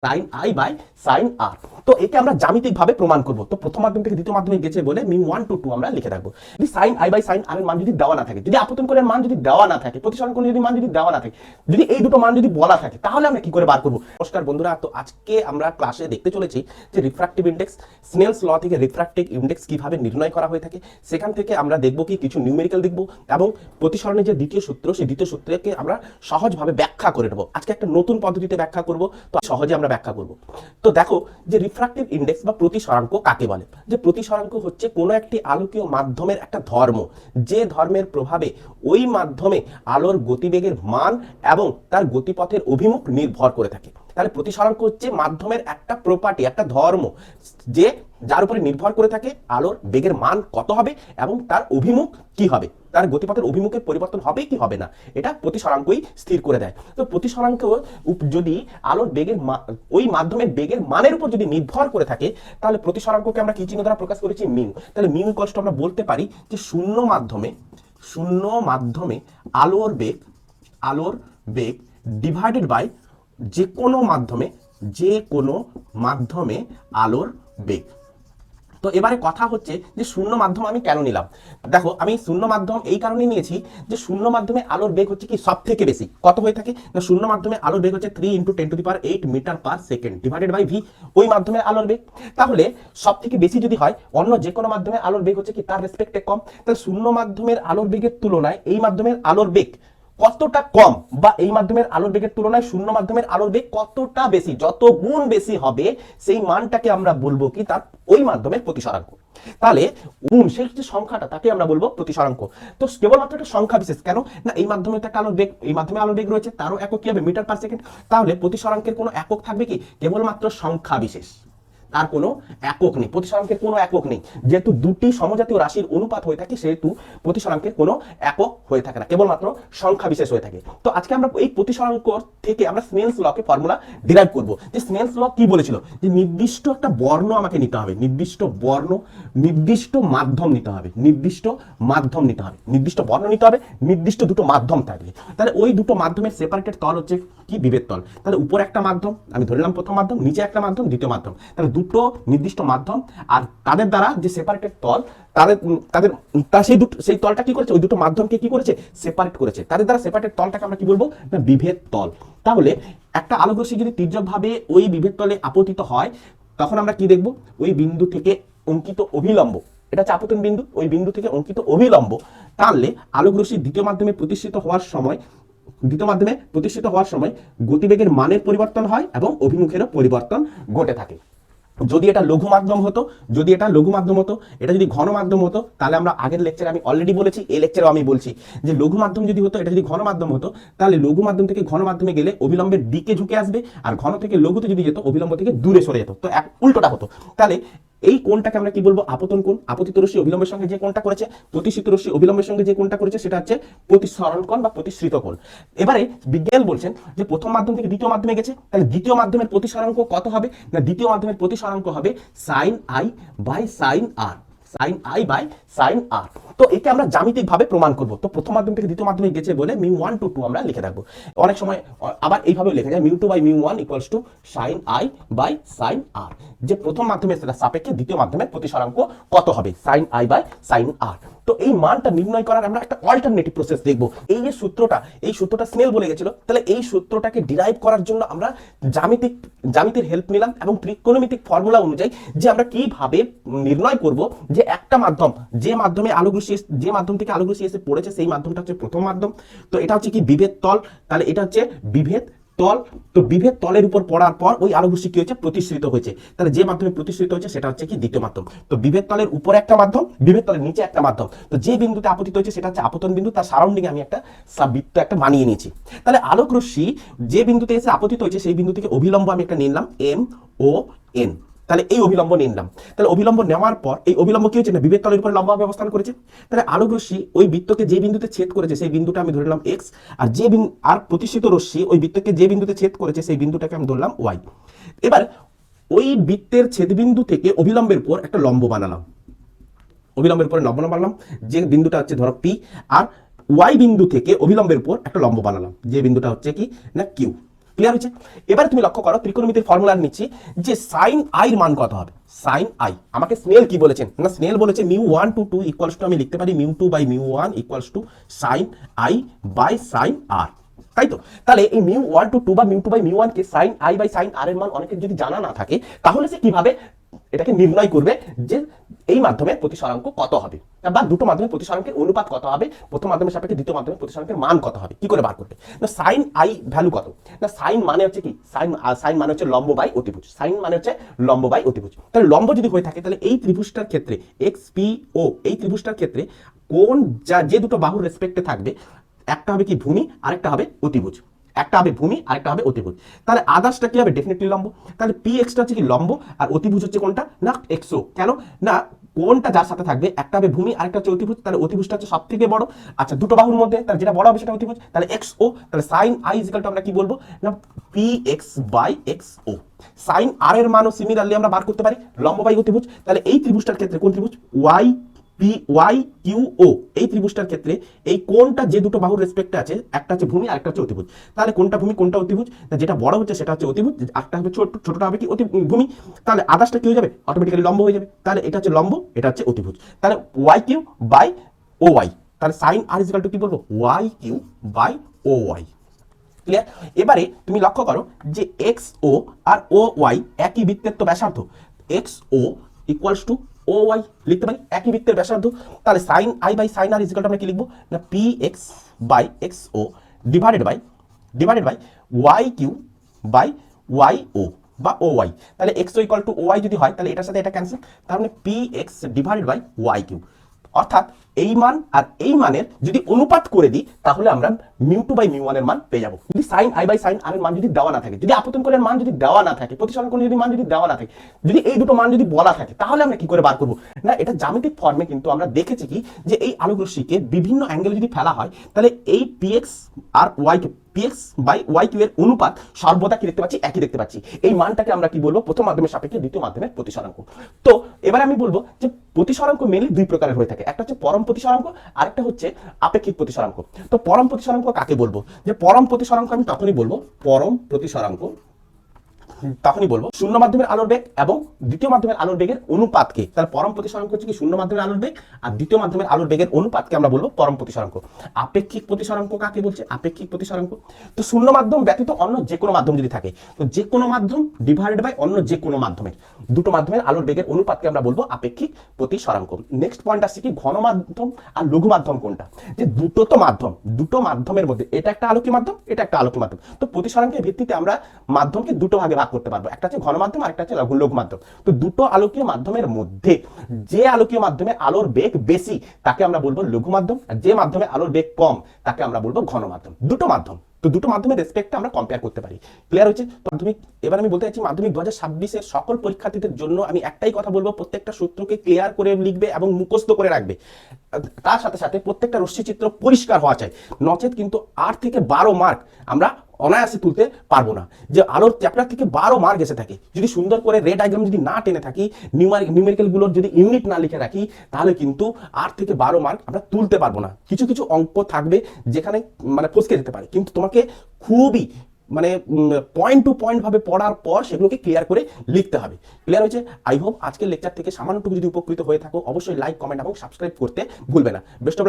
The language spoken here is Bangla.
Sign I by sine R. তো একে আমরা জ্যামিতিকভাবে প্রমাণ করব। তো প্রথম মাধ্যম থেকে দ্বিতীয় মাধ্যমে গেছে বলে মিউ 1 টু 2 আমরা লিখে রাখবো। যদি sign I by sine R এর মান যদি দেওয়া না থাকে, যদি আপতন কোণের মান যদি দেওয়া না থাকে, প্রতিসরণ কোণের যদি মান যদি দেওয়া না থাকে, যদি এই দুটো মান যদি বলা থাকে, তাহলে আমরা কি করে বার করব? নমস্কার বন্ধুরা, তো আজকে আমরা ক্লাসে দেখতে চলেছি যে রিফ্র্যাক্টিভ ইনডেক্স, স্নেলস ল থেকে রিফ্র্যাক্টিভ ইনডেক্স কিভাবে নির্ণয় করা হয়ে থাকে। সেখান থেকে আমরা দেখব কি কিছু নিউমেরিক্যাল দেখব এবং প্রতিসরণের যে দ্বিতীয় সূত্র, সেই দ্বিতীয় সূত্রকে আমরা সহজভাবে ব্যাখ্যা করে নেব। আজকে একটা নতুন পদ্ধতিতে ব্যাখ্যা করব, তো সহজে আমরা ব্যাখ্যা করব। তো দেখো যে রিফ্র্যাক্টিভ ইনডেক্স বা প্রতিসরাঙ্ক কাকে বলে। যে প্রতিসরাঙ্ক হচ্ছে কোনো একটি আলোকীয় মাধ্যমের একটা ধর্ম, যে ধর্মের প্রভাবে ওই মাধ্যমে আলোর গতিবেগের মান এবং তার গতিপথের অভিমুখ নির্ভর করে থাকে। তাহলে প্রতিসরাঙ্ক হচ্ছে মাধ্যমের একটা প্রপার্টি, একটা ধর্ম, যে যার উপরে নির্ভর করে থাকে আলোর বেগের মান কত হবে এবং তার অভিমুখ কি হবে, তার গতিপথের অভিমুখের পরিবর্তন হবে কি হবে না, এটা প্রতিসরাঙ্কই স্থির করে দেয়। তো প্রতিসরাঙ্ক যদি আলোর বেগের ওই মাধ্যমের বেগের মানের উপর যদি নির্ভর করে থাকে, তাহলে প্রতিসরাঙ্ককে আমরা কি চিহ্ন দ্বারা প্রকাশ করেছি? মিউ। তাহলে মিউ ইকুয়ালস টু আমরা বলতে পারি যে শূন্য মাধ্যমে আলোর বেগ ডিভাইডেড বাই যে কোনো মাধ্যমে আলোর বেগ। তো এবারে কথা হচ্ছে যে শূন্য মাধ্যম আমি কেন নিলাম। দেখো আমি শূন্য মাধ্যম এই কারণে নিয়েছি যে শূন্য মাধ্যমে আলোর বেগ হচ্ছে কি সব থেকে বেশি কত হয়ে থাকে না, শূন্য মাধ্যমে আলোর বেগ হচ্ছে 3 × 10⁸ metre per second divided by V, ওই মাধ্যমে আলোর বেগ। তাহলে সব থেকে বেশি যদি হয়, অন্য যে কোনো মাধ্যমে আলোর বেগ হচ্ছে কি তার রেসপেক্টে কম, তাহলে শূন্য মাধ্যমের আলোর বেগের তুলনায় এই মাধ্যমের আলোর বেগ কতটা কম, বা এই মাধ্যমের আলোর বেগের তুলনায় শূন্য মাধ্যমের আলোর বেগ কতটা বেশি, যত গুণ বেশি হবে সেই মানটাকে আমরা বলবো কি তার ওই মাধ্যমের প্রতিসরাঙ্ক। তাহলে গুণ সেই যে সংখ্যাটা তাকে আমরা বলবো প্রতিসরাঙ্ক। তো কেবলমাত্র একটা সংখ্যা বিশেষ, কেন না এই মাধ্যমে তো একটা আলোর বেগ, এই মাধ্যমে আলোর বেগ রয়েছে, তারও একক কি হবে? Metre per second. তাহলে প্রতিসরাঙ্কের কোনো একক থাকবে কি? কেবলমাত্র সংখ্যা বিশেষ, তার কোনো একক নেই, প্রতিসরাঙ্কের কোনো একক নেই। যেহেতু দুটি সমজাতীয় রাশির অনুপাত হয়ে থাকে, সেহেতু প্রতিসরাঙ্কের কোনো একক হয়ে থাকে না, কেবলমাত্র সংখ্যা বিশেষ হয়ে থাকে। তো আজকে আমরা এই প্রতিসরাঙ্ক থেকে আমরা স্নেলস লকে ফর্মুলা ডিরাইভ করব। যে স্নেলস ল কি বলেছিল, যে নির্দিষ্ট একটা বর্ণ আমাকে নিতে হবে, নির্দিষ্ট বর্ণ, নির্দিষ্ট মাধ্যম নিতে হবে, নির্দিষ্ট বর্ণ নিতে হবে, নির্দিষ্ট দুটো মাধ্যম থাকবে। তাহলে ওই দুটো মাধ্যমের সেপারেটেড তল হচ্ছে কি? বিভেদ তল। তাহলে উপর একটা মাধ্যম আমি ধরলাম প্রথম মাধ্যম, নিচে একটা মাধ্যম দ্বিতীয় মাধ্যম। তাহলে দুটো নির্দিষ্ট মাধ্যম আর তাদের দ্বারা যে সেপারেটেড তল, সেই তলটা কি করেছে? ওই দুটো মাধ্যমকে কি করেছে? সেপারেট করেছে। তাদের দ্বারা সেপারেটেড তলটাকে আমরা কি বলবো? না বিভেদ তল। তাহলে একটা আলোক রশ্মি যদি তির্যকভাবে ওই বিভেদ তলে আপতিত হয়, তখন আমরা কি দেখব? ওই বিন্দু থেকে অঙ্কিত অভিলম্ব, এটা হচ্ছে আপতন বিন্দু, ওই বিন্দু থেকে অঙ্কিত অভিলম্ব টানলে আলোক রশ্মি দ্বিতীয় মাধ্যমে প্রতিষ্ঠিত হওয়ার সময় গতিবেগের মানের পরিবর্তন হয় এবং অভিমুখেরও পরিবর্তন ঘটে থাকে। যদি এটা লঘু মাধ্যম হতো, এটা যদি ঘন মাধ্যম হতো, তাহলে আমরা আগের লেকচারে আমি অলরেডি বলেছি, এই লেকচারেও আমি বলছি যে লঘু মাধ্যম যদি হতো, এটা যদি ঘন মাধ্যম হতো, তাহলে লঘু মাধ্যম থেকে ঘন মাধ্যমে গেলে অবিলম্বের দিকে ঝুঁকে আসবে, আর ঘন থেকে লঘুতে যদি যেত অবিলম্ব থেকে দূরে সরে যেত, তো উল্টোটা হতো। তাহলে এই কোণটাকে আমরা কি বলবো? আপতন কোণ। আপতিত রশ্মি অবিলম্বের সঙ্গে যে কোণটা করেছে, প্রতিসৃত রশ্মি অবিলম্বের সঙ্গে যে কোণটা করেছে, সেটা হচ্ছে প্রতিসরণ কোণ বা প্রতিসৃত কোণ। এবারে বিজ্ঞান বলছেন যে প্রথম মাধ্যম থেকে দ্বিতীয় মাধ্যমে গেছে, তাহলে দ্বিতীয় মাধ্যমের প্রতিসরাঙ্ক কত হবে না? দ্বিতীয় মাধ্যমের প্রতিসরাঙ্ক হবে sine I by sine R, তো একে আমরা জ্যামিতিকভাবে প্রমাণ করব। তো প্রথম মাধ্যম থেকে দ্বিতীয় মাধ্যমে গেছে বলে মিউ 1 টু 2 আমরা লিখে রাখবো। অনেক সময় আবার এইভাবে লেখা যায় mu 2 by mu 1 equals to sine I by sine R, যে প্রথম মাধ্যমের সাপেক্ষে দ্বিতীয় মাধ্যমের প্রতিসরাঙ্ক কত হবে? Sine I by sine R. তো এই মানটা নির্ণয় করার আমরা একটা অল্টারনেটিভ প্রসেস দেখব। এই যে সূত্রটা স্নেল বলে গেছিল, তাহলে এই সূত্রটাকে ডিরাইভ করার জন্য আমরা জ্যামিতির হেল্প নিলাম এবং ত্রিকোণমিতিক ফর্মুলা অনুযায়ী যে আমরা কিভাবে নির্ণয় করব যে একটা মাধ্যম, যে মাধ্যম থেকে আলোক রশ্মি এসে পড়েছে, সেই মাধ্যমটা হচ্ছে প্রথম মাধ্যম। তো এটা হচ্ছে কি? বিভেদ তল। তাহলে এটা হচ্ছে বিভেদ তল। তো বিভেদ তলের উপর পড়ার পর ওই আলোক রশ্মি কি হয়েছে? প্রতিসৃত হয়েছে। তাহলে যে মাধ্যমে প্রতিসৃত হয়েছে সেটা হচ্ছে কি? দ্বিতীয় মাধ্যম। তো বিভেদ তলের উপরে একটা মাধ্যম, বিভেদ তলের নিচে একটা মাধ্যম। তো যে বিন্দুতে আপতিত হয়েছে সেটা হচ্ছে আপতন বিন্দু, তার সারাউন্ডিং আমি একটা বৃত্ত একটা বানিয়ে নিয়েছি। তাহলে আলোক রশ্মি যে বিন্দুতে এসে আপতিত হয়েছে সেই বিন্দু থেকে অভিলম্ব আমি একটা নিলাম MON। তাহলে এই অভিলম্ব নিলাম। তাহলে অভিলম্ব নেওয়ার পর এই অভিলম্ব কি হচ্ছে না? বিভেদ তলের উপর লম্বভাবে অবস্থান করেছে। তাহলে আলোক রশ্মি ওই বৃত্তকে যে বিন্দুতে ছেদ করেছে সেই বিন্দুটা আমি ধরলাম x, আর প্রতিসৃত রশ্মি ওই বৃত্তকে যে বিন্দুতে ছেদ করেছে সেই বিন্দুটাকে আমি ধরলাম y। এবার ওই বৃত্তের ছেদবিন্দু থেকে অভিলম্বের উপর একটা লম্ব বানালাম, যে বিন্দুটা হচ্ছে ধরো P, আর y বিন্দু থেকে অভিলম্বের উপর একটা লম্ব বানালাম, যে বিন্দুটা হচ্ছে কি না Q। ক্লিয়ার হয়েছে? এবারে তুমি লক্ষ্য করো ত্রিকোণমিতির ফর্মুলা নিচ্ছি যে সাইন আই এর মান কত হবে। সাইন আই আমাকে স্নেল কি বলেছেন না, স্নেল বলেছে μ1 টু 2 ইকুয়ালস টু আমি লিখতে পারি μ2 by μ1 equals to sine I by sine R, তাই তো? তাহলে এই μ1 টু 2 বা μ2 বাই μ1 কে sine I by sine R এর মান অনেকের যদি জানা না থাকে তাহলে সে কিভাবে এটাকে নির্ণয় করবে যে এই মাধ্যমের প্রতিসরাঙ্ক কত হবে বা দুটো মাধ্যমের প্রতিসরাঙ্কের অনুপাত কত হবে, প্রথম মাধ্যমের সাপেক্ষে দ্বিতীয় মাধ্যমের প্রতিসরাঙ্কের মান কত হবে, কি করে বার করবে? না সাইন আই ভ্যালু কত, না সাইন মানে হচ্ছে কি, সাইন মানে হচ্ছে লম্ব বাই অতিভুজ, সাইন মানে হচ্ছে লম্ব বাই অতিভুজ। তাহলে লম্ব যদি হয়ে থাকে তাহলে এই ত্রিভুজটার ক্ষেত্রে এক্স পি ও, এই ত্রিভুজটার ক্ষেত্রে কোন যে দুটো বাহুর রেসপেক্টে থাকবে, একটা হবে কি ভূমি, আরেকটা হবে অতিভুজ, একটা হবে ভূমি আরেকটা হবে অতিভুজ। তাহলে আদার্সটা কি হবে, ডেফিনেটলি লম্ব। তাহলে পি এক্সটা হচ্ছে কি লম্ব আর অতিভুজ হচ্ছে কোনটা, না এক্সও। কেন না, কোনটা যার সাথে থাকবে, একটা হবে ভূমি আরেকটা হচ্ছে অতিভুজ, তাহলে অতিভুজটা হচ্ছে সব থেকে বড়। আচ্ছা দুটো বাহুর মধ্যে তাহলে যেটা বড় হবে সেটা অতিভুজ, তাহলে এক্স ও। তাহলে সাইন আই ইজিক্যাল টু আমরা কি বলবো না P X by X O. Sine R এর মানও সিমিলারলি আমরা বার করতে পারি লম্ব বাই অতিভুজ। তাহলে এই ত্রিভুজটার ক্ষেত্রে কোন ত্রিভুজ ওয়াই পি ওয়াই কিউ ও, এই ত্রিভুজটার ক্ষেত্রে এই কোনটা যে দুটো বাহুর রেসপেক্টে আছে, একটা হচ্ছে ভূমি আরেকটা হচ্ছে অতিভুজ। তাহলে কোনটা ভূমি কোনটা অতিভুজ, যেটা বড় হচ্ছে সেটা হচ্ছে অতিভুজ, একটা হবে ছোটটা হবে কি ভূমি। তাহলে আদার্সটা কি হয়ে যাবে, অটোমেটিক্যালি লম্ব হয়ে যাবে। তাহলে এটা হচ্ছে লম্ব, এটা হচ্ছে অতিভুজ। তাহলে Y Q by O Y, তাহলে সাইন আর ইজিক্যাল টু কি বলবো Y Q by O Y. Clear? এবারে তুমি লক্ষ্য করো যে এক্স ও আর ও ওয়াই একই বৃত্তের তো ব্যাসার্ধ, X O equals to O Y লিখতে পারি, একই বৃত্তের ব্যাসার্ধ। তাহলে sine I by sine R equal to আমরা কি লিখবো না P X by X O divided by Y Q by Y O বা ও ওয়াই। তাহলে X O equal to O Y যদি হয় তাহলে এটার সাথে এটা ক্যান্সেল, তার মানে P X divided by Y Q. অর্থাৎ এই মান আর এই মানের যদি অনুপাত করে দিই তাহলে আমরা μ2 বাই μ1 এর মান পেয়ে যাবো। যদি sign I by sine R এর মান যদি দেওয়া না থাকে, যদি আপতন কোণের মান যদি দেওয়া না থাকে, প্রতিসরণ কোণের যদি মান যদি দেওয়া না থাকে, যদি এই দুটো মান যদি বলা থাকে তাহলে আমরা কি করে বার করবো না, এটা জ্যামিতিক ফর্মে কিন্তু আমরা দেখেছি কি যে এই আলোক রশ্মিকে বিভিন্ন অ্যাঙ্গেলে যদি ফেলা হয় তাহলে এই পিএক্স আর Y PX by Y Q এর অনুপাত সর্বদা কি দেখতে পাচ্ছি, একই দেখতে পাচ্ছি। এই মানটাকে আমরা কি বলবো, প্রথম মাধ্যমের সাপেক্ষে দ্বিতীয় মাধ্যমের প্রতিসরাঙ্ক। তো এবার আমি বলবো যে প্রতিসরাঙ্ক মেনলি দুই প্রকারের হয়ে থাকে, একটা হচ্ছে পরম প্রতিসরাঙ্ক, আরেকটা হচ্ছে আপেক্ষিক প্রতিসরাঙ্ক। তো পরম প্রতিসরাঙ্ক কাকে বলবো, যে পরম প্রতিসরাঙ্ক আমি তখনই বলবো, পরম প্রতিসরাঙ্ক তখনই বলবো শূন্য মাধ্যমের আলোর বেগ এবং দ্বিতীয় মাধ্যমের আলোর বেগের অনুপাতকে। তাহলে পরম প্রতিসরাঙ্ক হচ্ছে কি শূন্য মাধ্যমের আলোর বেগ আর দ্বিতীয় মাধ্যমের আলোর বেগের অনুপাতকে আমরা বলবো পরম প্রতিসরাঙ্ক। আপেক্ষিক প্রতিসরাঙ্ক কাকে বলছে, আপেক্ষিক প্রতিসরাঙ্ক তো শূন্য মাধ্যম ব্যতীত অন্য যে কোনো মাধ্যম যদি থাকে, তো যে কোনো মাধ্যম ডিভাইডেড বাই অন্য যে কোনো মাধ্যমের দুটো মাধ্যমের আলোর বেগের অনুপাতকে আমরা বলবো আপেক্ষিক প্রতিসরাঙ্ক। নেক্সট পয়েন্ট আসছে কি ঘন মাধ্যম আর লঘু মাধ্যম কোনটা, যে দুটো তো মাধ্যম, দুটো মাধ্যমের মধ্যে এটা একটা আলোকীয় মাধ্যম এটা একটা আলোকীয় মাধ্যম, তো প্রতিসরাঙ্কের ভিত্তিতে আমরা মাধ্যমকে দুটো ভাগে ভাগ করতে পারবো, একটা হচ্ছে ঘন মাধ্যম আর একটা হচ্ছে লঘু মাধ্যম। তো দুটো আলোকীয় মাধ্যমের মধ্যে যে আলোকীয় মাধ্যমে আলোর বেগ বেশি তাকে আমরা বলবো লঘু মাধ্যম, আর যে মাধ্যমে আলোর বেগ কম তাকে আমরা বলবো ঘন মাধ্যম। দুটো মাধ্যম, তো দুটো মাধ্যমের রেসপেক্টে আমরা কম্পেয়ার করতে পারি। ক্লিয়ার হয়েছে? মাধ্যমিক এবার আমি বলতে চাইছি মাধ্যমিক 2026 এর সকল পরীক্ষার্থীদের জন্য আমি একটাই কথা বলবো, প্রত্যেকটা সূত্রকে ক্লিয়ার করে লিখবে এবং মুখস্থ করে রাখবে। তার সাথে সাথে প্রত্যেকটা রশ্মিচিত্র পরিষ্কার হওয়া চাই, নচেত কিন্তু 8 থেকে 12 মার্ক আমরা অনায়াসে তুলতে পারবো না। যে আলোর চ্যাপ্টার থেকে 12 মার্ক এসে থাকে, যদি সুন্দর করে রে ডায়াগ্রাম যদি না টেনে থাকি, নিউমেরিক্যাল গুলোর যদি ইউনিট না লিখে রাখি, তাহলে কিন্তু 8 থেকে 12 মার্ক আমরা তুলতে পারবো না। কিছু কিছু অঙ্ক থাকবে যেখানে মানে ফসকে যেতে পারে, কিন্তু তোমাকে খুবই মানে পয়েন্ট টু পয়েন্ট ভাবে পড়ার পর সেগুলোকে ক্লিয়ার করে লিখতে হবে। ক্লিয়ার হয়েছে? আই হোপ আজকের লেকচার থেকে সামান্যটুকু যদি উপকৃত হয়ে থাকো অবশ্যই লাইক কমেন্ট এবং সাবস্ক্রাইব করতে ভুলবে না। Best of